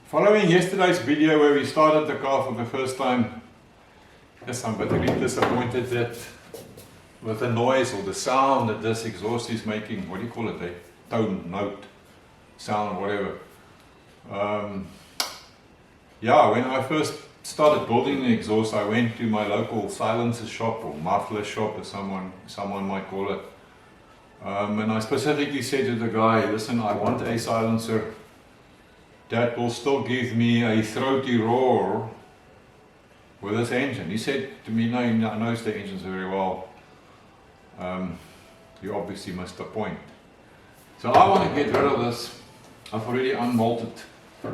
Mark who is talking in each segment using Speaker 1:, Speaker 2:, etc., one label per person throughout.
Speaker 1: Following yesterday's video where we started the car for the first time, yes, I'm bitterly disappointed that with the noise or the sound that this exhaust is making, what do you call it, a tone, note, sound, whatever. Yeah, when I first started building the exhaust, I went to my local silencer shop or muffler shop, as someone might call it. And I specifically said to the guy, listen, I want a silencer that will still give me a throaty roar with this engine. He said to me, no, he knows the engines very well. You obviously missed the point. So I want to get rid of this. I've already unbolted the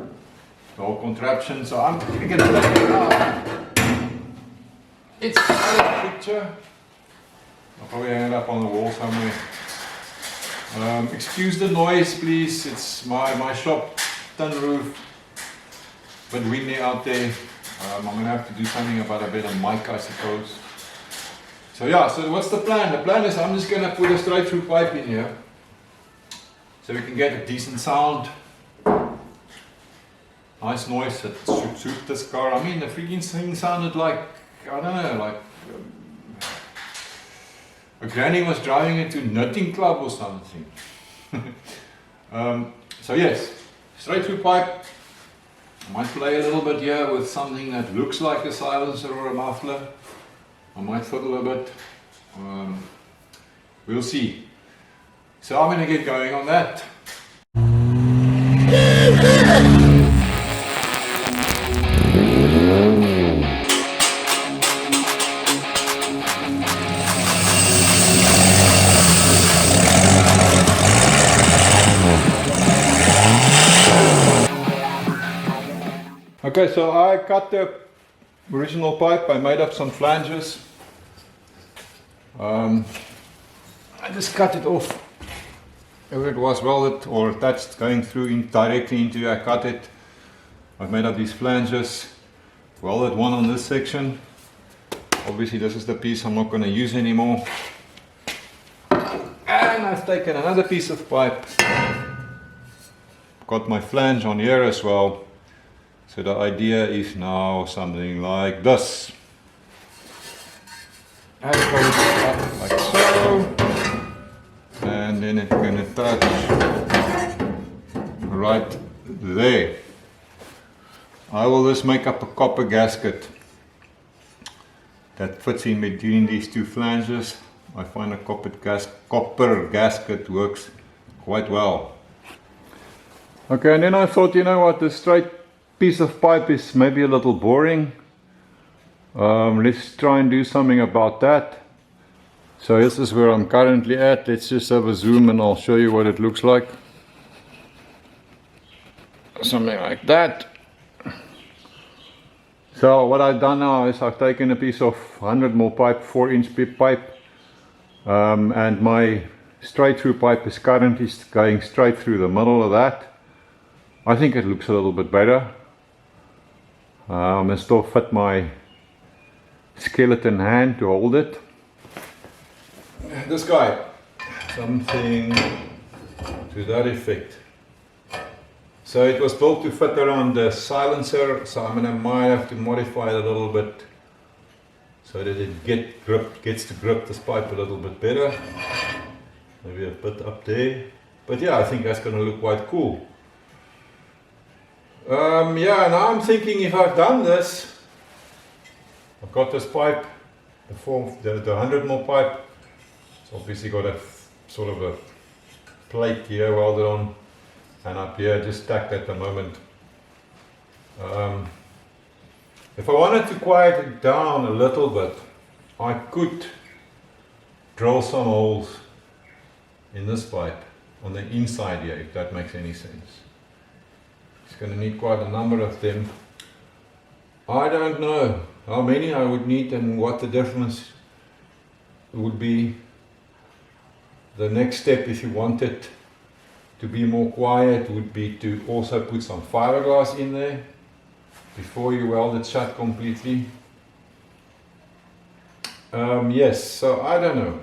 Speaker 1: whole contraption, so I'm going to take it out. It's out of the picture. I'll probably hang it up on the wall somewhere. Excuse the noise, please. It's my shop, tin roof, but windy out there. I'm going to have to do something about a better mic, I suppose. So yeah, so what's the plan? The plan is I'm just going to put a straight through pipe in here so we can get a decent sound. Nice noise that should suit this car. I mean, the freaking thing sounded like, I don't know, like a granny was driving it to knitting club or something. So yes, straight through pipe. I might play a little bit here with something that looks like a silencer or a muffler. I might fiddle a bit. We'll see. So I'm going to get going on that. Okay, so I cut the original pipe. I made up some flanges. I just cut it off. If it was welded or attached going through directly into, I cut it. I've made up these flanges, welded one on this section. Obviously this is the piece I'm not going to use anymore. And I've taken another piece of pipe. Got my flange on here as well. So the idea is now something like this. And it goes up like so. And then it's going to touch right there. I will just make up a copper gasket that fits in between these two flanges. I find a copper gasket works quite well. Okay, and then I thought, you know what, the straight piece of pipe is maybe a little boring. Let's try and do something about that. So this is where I'm currently at. Let's just have a zoom and I'll show you what it looks like. Something like that. So what I've done now is I've taken a piece of 100mm pipe, 4-inch pipe, and my straight through pipe is currently going straight through the middle of that. I think it looks a little bit better. I still fit my skeleton hand to hold it. This guy, something to that effect. So it was built to fit around the silencer, so might have to modify it a little bit so that it gets to grip this pipe a little bit better. Maybe a bit up there. But yeah, I think that's going to look quite cool. Yeah, now I'm thinking if I've done this, I've got this pipe, the 100mm pipe. It's obviously got a sort of a plate here welded on, and up here just stacked at the moment. If I wanted to quiet it down a little bit, I could drill some holes in this pipe on the inside here, if that makes any sense. It's going to need quite a number of them. I don't know how many I would need and what the difference would be. The next step, if you want it to be more quiet, would be to also put some fiberglass in there before you weld it shut completely. Yes, so I don't know.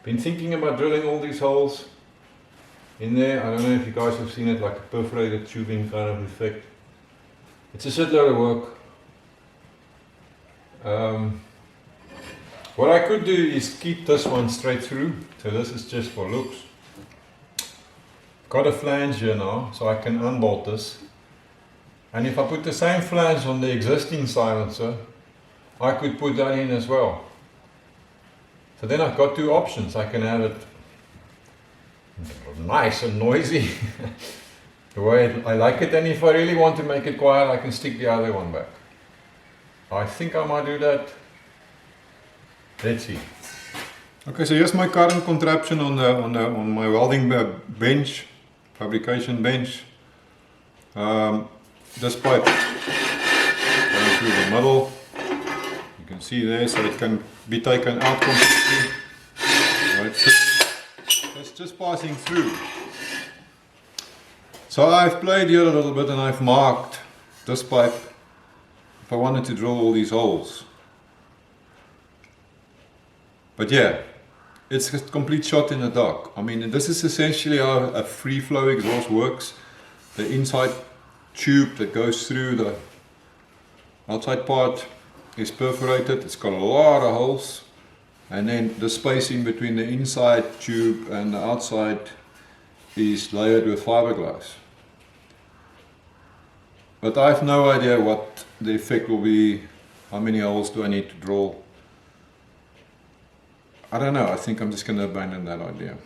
Speaker 1: Been thinking about drilling all these holes. in there. I don't know if you guys have seen it, like a perforated tubing kind of effect. It's a shitload of work. What I could do is keep this one straight through, so this is just for looks. Got a flange here now, so I can unbolt this. And if I put the same flange on the existing silencer, I could put that in as well. So then I've got two options. I can have it nice and noisy, the way I like it, and if I really want to make it quiet, I can stick the other one back. I think I might do that. Let's see. Okay, so here's my current contraption on my welding bench, fabrication bench. This pipe going through the middle. You can see there, so it can be taken out completely. Right, so it's just passing through. So I've played here a little bit and I've marked this pipe if I wanted to drill all these holes. But yeah, it's a complete shot in the dark. I mean, this is essentially how a free flow exhaust works. The inside tube that goes through the outside part is perforated. It's got a lot of holes, and then the spacing between the inside tube and the outside is layered with fiberglass. But I have no idea what the effect will be. How many holes do I need to drill? I don't know. I think I'm just going to abandon that idea.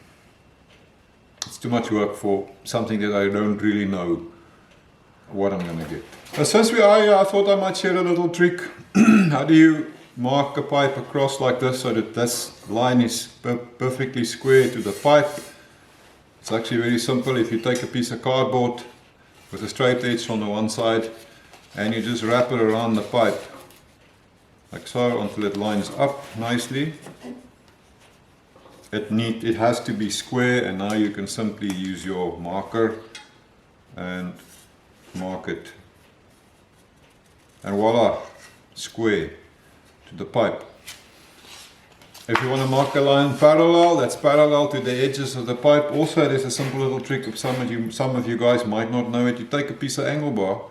Speaker 1: It's too much work for something that I don't really know what I'm going to get. Since we are here, I thought I might share a little trick. How do you mark a pipe across like this so that this line is perfectly square to the pipe? It's actually very simple. If you take a piece of cardboard with a straight edge on the one side and you just wrap it around the pipe like so until it lines up nicely. It has to be square, and now you can simply use your marker and mark it, and voila, square to the pipe. If you want to mark a line parallel, that's parallel to the edges of the pipe. Also, there's a simple little trick. If some of you guys might not know it, you take a piece of angle bar,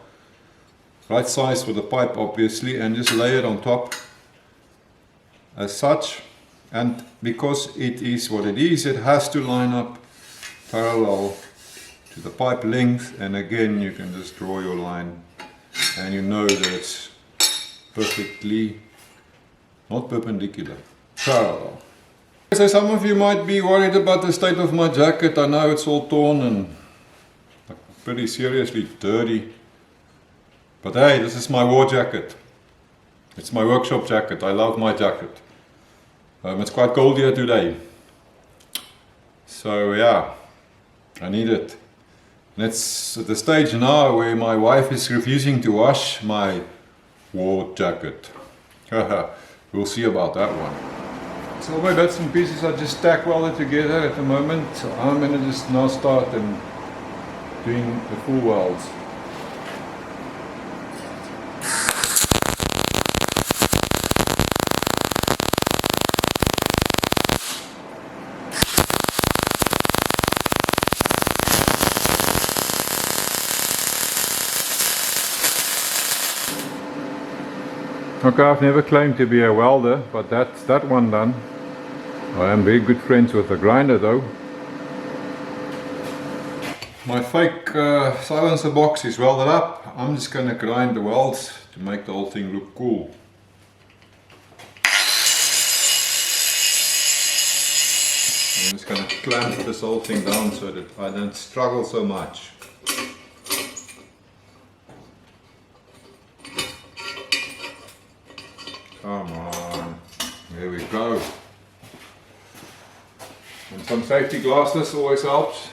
Speaker 1: right size for the pipe obviously, and just lay it on top as such. And because it is what it is, it has to line up parallel to the pipe length, and again you can just draw your line and you know that it's perfectly, not perpendicular, parallel. So some of you might be worried about the state of my jacket. I know it's all torn and pretty seriously dirty, but hey, this is my war jacket. It's my workshop jacket. I love my jacket. It's quite cold here today, so yeah, I need it. And it's at the stage now where my wife is refusing to wash my war jacket. We'll see about that one. So all my bits and pieces are just stack welded together at the moment. So I'm going to just now start and doing the full welds. Okay, I've never claimed to be a welder, but that's that one done. I am very good friends with the grinder though. My fake silencer box is welded up. I'm just going to grind the welds to make the whole thing look cool. I'm just going to clamp this whole thing down so that I don't struggle so much. Come on, there we go. And some safety glasses always helps.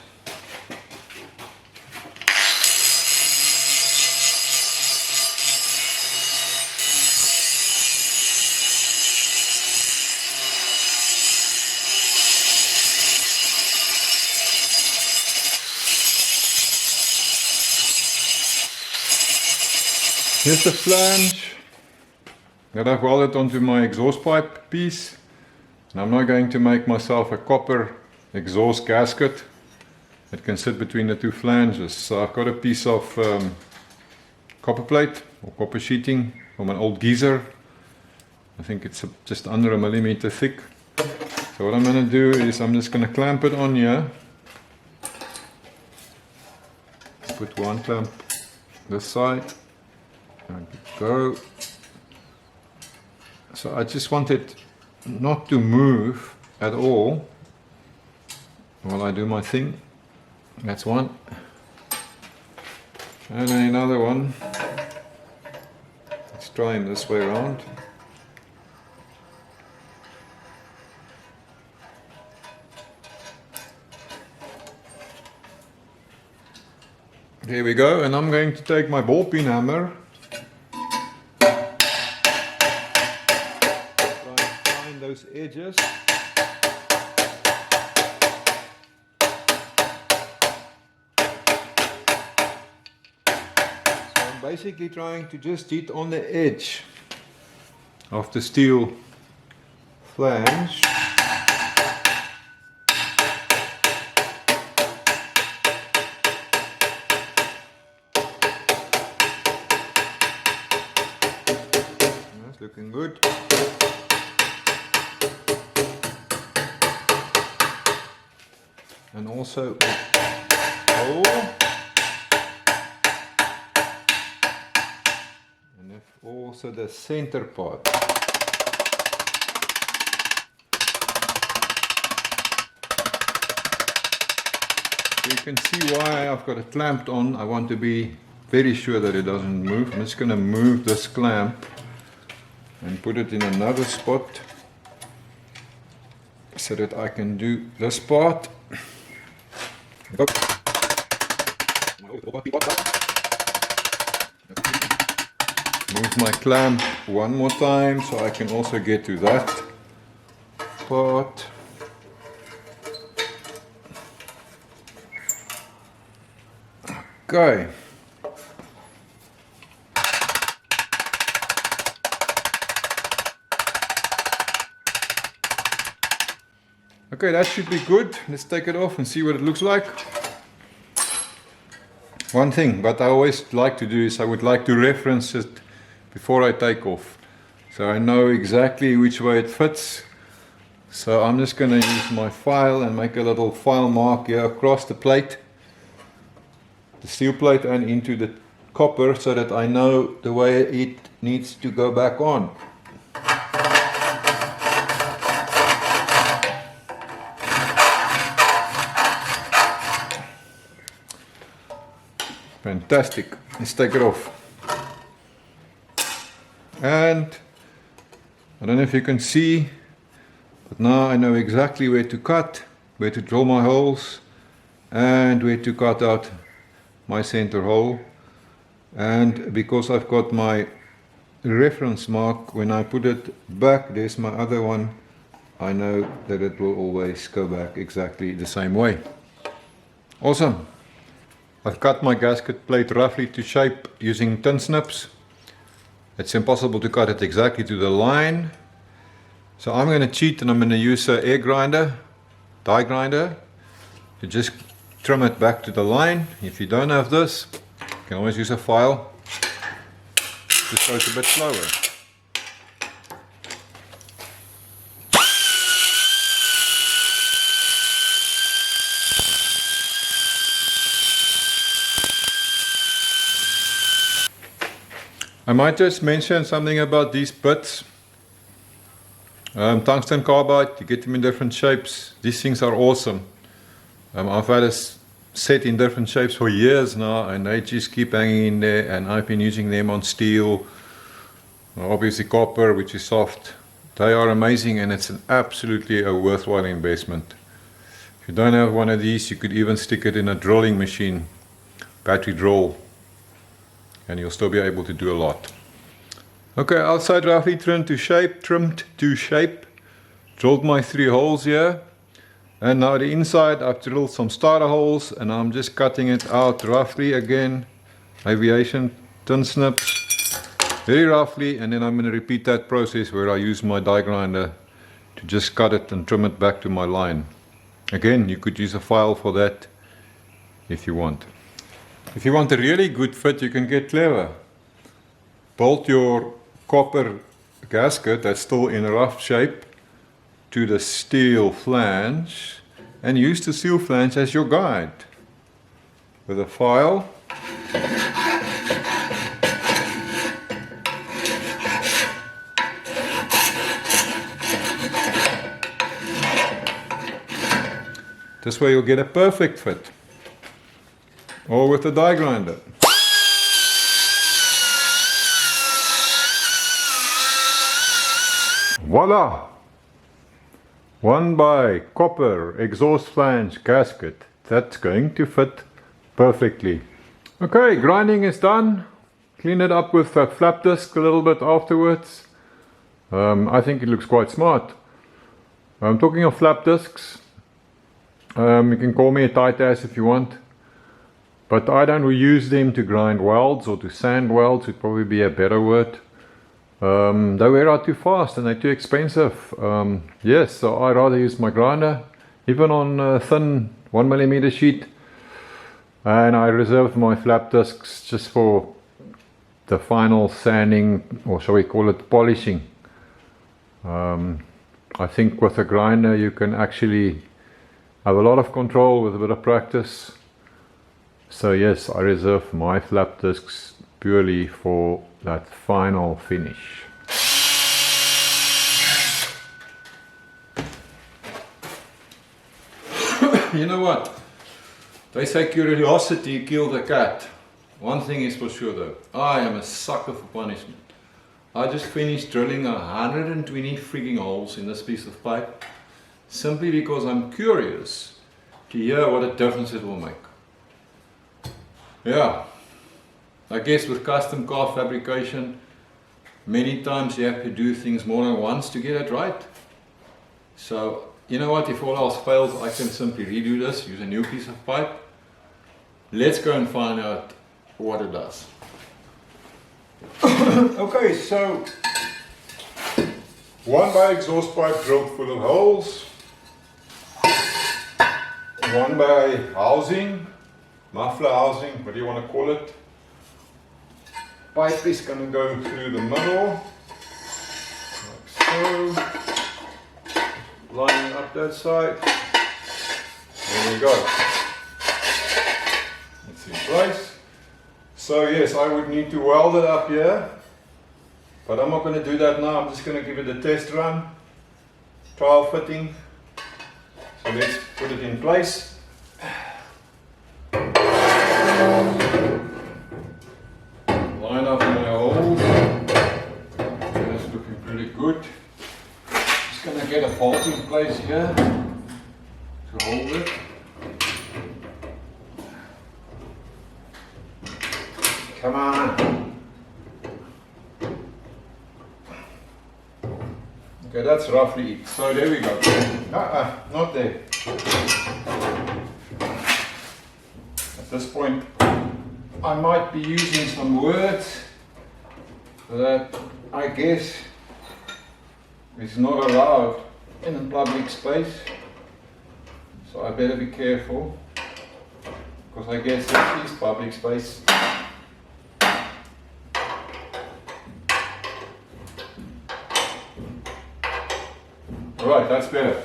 Speaker 1: Here's the flange that I've welded onto my exhaust pipe piece. And I'm now going to make myself a copper exhaust gasket. it can sit between the two flanges. So I've got a piece of copper plate or copper sheeting from an old geezer. I think it's just under 1 millimeter thick. So what I'm going to do is I'm just going to clamp it on here. Put one clamp this side. And go. So I just want it not to move at all while I do my thing. That's one. And then another one. Let's try him this way around. Here we go, and I'm going to take my ball peen hammer. Try and find those edges. Basically trying to just hit on the edge of the steel flange. That's looking good. And also hole. Also the center part. So you can see why I've got it clamped on. I want to be very sure that it doesn't move. I'm just going to move this clamp and put it in another spot so that I can do this part. Move my clamp one more time so I can also get to that part. Okay. Okay, that should be good. Let's take it off and see what it looks like. One thing, but I always like to do is I would like to reference it before I take off, so I know exactly which way it fits. So I'm just going to use my file and make a little file mark here across the plate, the steel plate, and into the copper, so that I know the way it needs to go back on. Fantastic. Let's take it off. And I don't know if you can see, but now I know exactly where to cut, where to drill my holes, and where to cut out my center hole. And because I've got my reference mark, when I put it back, there's my other one, I know that it will always go back exactly the same way. Awesome. I've cut my gasket plate roughly to shape using tin snips. It's impossible to cut it exactly to the line. So I'm going to cheat and I'm going to use an air grinder, die grinder, to just trim it back to the line. If you don't have this, you can always use a file. Just goes a bit slower. I might just mention something about these bits. Tungsten carbide, you get them in different shapes. These things are awesome. I've had a set in different shapes for years now, and they just keep hanging in there, and I've been using them on steel, obviously copper, which is soft. They are amazing, and it's absolutely a worthwhile investment. If you don't have one of these, you could even stick it in a drilling machine, battery drill, and you'll still be able to do a lot. Okay, outside roughly trimmed to shape, drilled my 3 holes here, and now the inside I've drilled some starter holes, and I'm just cutting it out roughly again, aviation tin snips, very roughly, and then I'm going to repeat that process where I use my die grinder to just cut it and trim it back to my line. Again, you could use a file for that if you want. If you want a really good fit, you can get clever. Bolt your copper gasket that's still in rough shape to the steel flange and use the steel flange as your guide. With a file, this way you'll get a perfect fit. Or with a die grinder. Voila! 1x copper exhaust flange gasket. That's going to fit perfectly. Okay, grinding is done. Clean it up with a flap disc a little bit afterwards. I think it looks quite smart. Talking of flap discs, you can call me a tight ass if you want, but I don't use them to grind welds or to sand welds, would probably be a better word. They wear out too fast and they're too expensive. Yes, so I'd rather use my grinder, even on a thin 1mm sheet. And I reserved my flap discs just for the final sanding, or shall we call it polishing. I think with a grinder you can actually have a lot of control with a bit of practice. So yes, I reserve my flap discs purely for that final finish. You know what? They say curiosity killed the cat. One thing is for sure though, I am a sucker for punishment. I just finished drilling 120 frigging holes in this piece of pipe, simply because I'm curious to hear what a difference it will make. Yeah, I guess with custom car fabrication, many times you have to do things more than once to get it right. So, you know what, if all else fails, I can simply redo this, use a new piece of pipe. Let's go and find out what it does. Okay, so 1x exhaust pipe drilled full of holes, 1x housing, muffler housing, what do you want to call it. Pipe is going to go through the middle, like so. Lining up that side. There we go. It's in place. So yes, I would need to weld it up here, but I'm not going to do that now. I'm just going to give it a test run, trial fitting. So let's put it in place. Line up my holes. That's looking pretty good. Just going to get a bolt in place here to hold it. Come on. Okay, that's roughly it. So there we go. Not there. At this point, I might be using some words that I guess is not allowed in a public space. So I better be careful, because I guess this is public space. Alright, that's better.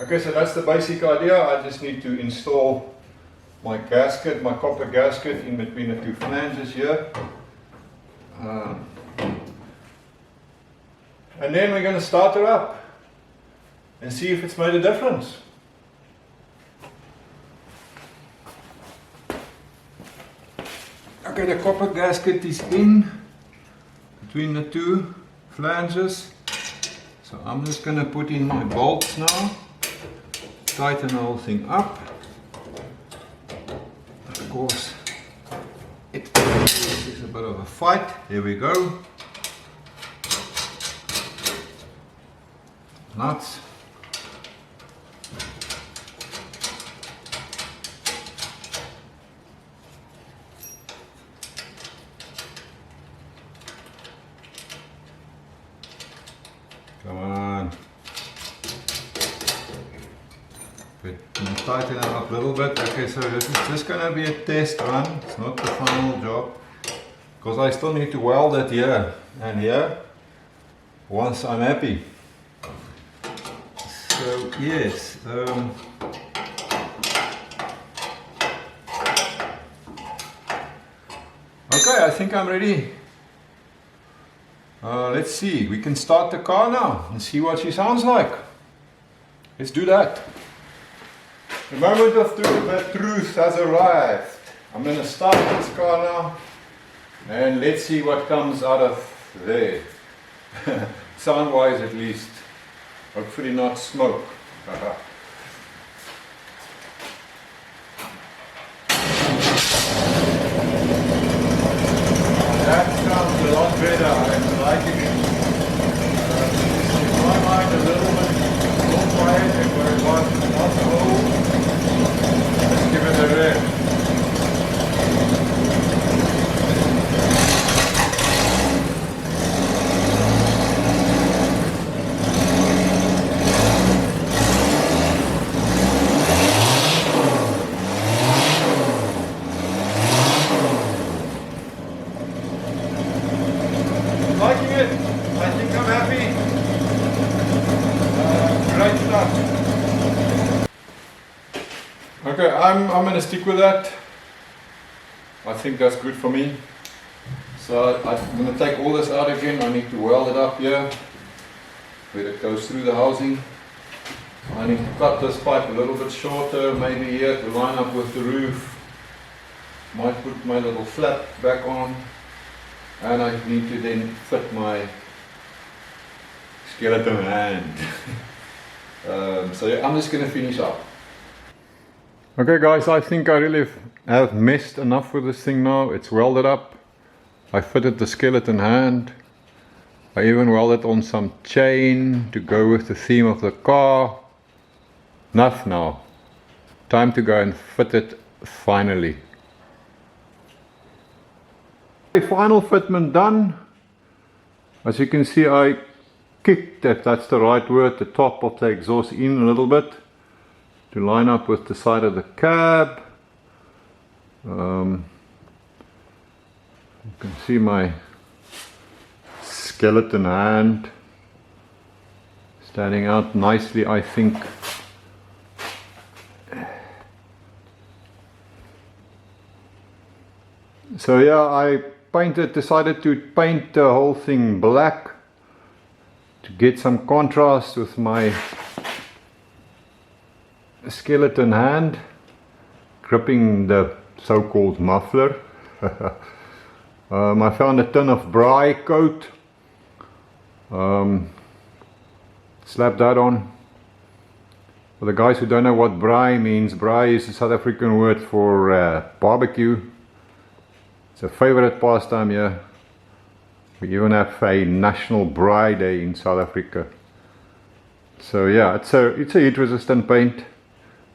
Speaker 1: Okay, so that's the basic idea. I just need to install my gasket, my copper gasket in between the two flanges here. And then we're going to start her up and see if it's made a difference. Okay, the copper gasket is in between the two flanges. So I'm just going to put in my bolts now, tighten the whole thing up. Of course, it is a bit of a fight. Here we go. Nuts. Come on. Fitment. tighten it up a little bit. Okay, so this is just going to be a test run. It's not the final job. Because I still need to weld it here and here once I'm happy. So yes, okay, I think I'm ready. Let's see, we can start the car now and see what she sounds like. Let's do that. The moment of the truth has arrived. I'm going to start this car now and let's see what comes out of there. Sound wise at least. Hopefully not smoke. That sounds a lot better. I'm liking it. In my mind a little bit more quiet than where it was not so. Let's give it a rev. Liking it. I think I'm happy. Great stuff. Okay, I'm going to stick with that. I think that's good for me. So I'm going to take all this out again. I need to weld it up here where it goes through the housing. I need to cut this pipe a little bit shorter, maybe here to line up with the roof. Might put my little flap back on. And I need to then fit my skeleton hand. So yeah, I'm just going to finish up. Okay guys, I think I really have messed enough with this thing now. It's welded up. I fitted the skeleton hand. I even welded on some chain to go with the theme of the car. Enough now. Time to go and fit it finally. Final fitment done. As you can see, I kicked, if that's the right word, the top of the exhaust in a little bit to line up with the side of the cab. You can see my skeleton hand standing out nicely, I think. So yeah, I decided to paint the whole thing black to get some contrast with my skeleton hand gripping the so-called muffler. I found a tin of bry coat, slapped that on. For the guys who don't know what bry means, bry is a South African word for barbecue. It's a favorite pastime here. We even have a National Braai Day in South Africa. So yeah, it's a heat resistant paint.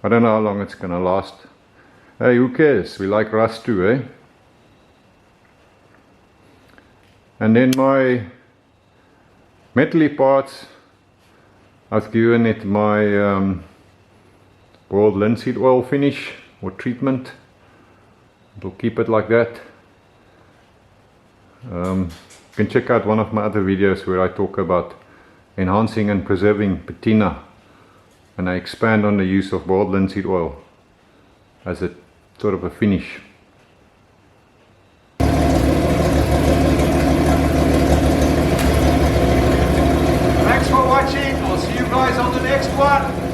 Speaker 1: I don't know how long it's gonna last. Hey, who cares? We like rust too, eh? And then my metally parts, I've given it my boiled linseed oil finish or treatment. It'll keep it like that. You can check out one of my other videos where I talk about enhancing and preserving patina, and I expand on the use of boiled linseed oil as a sort of a finish. Thanks for watching. I'll see you guys on the next one.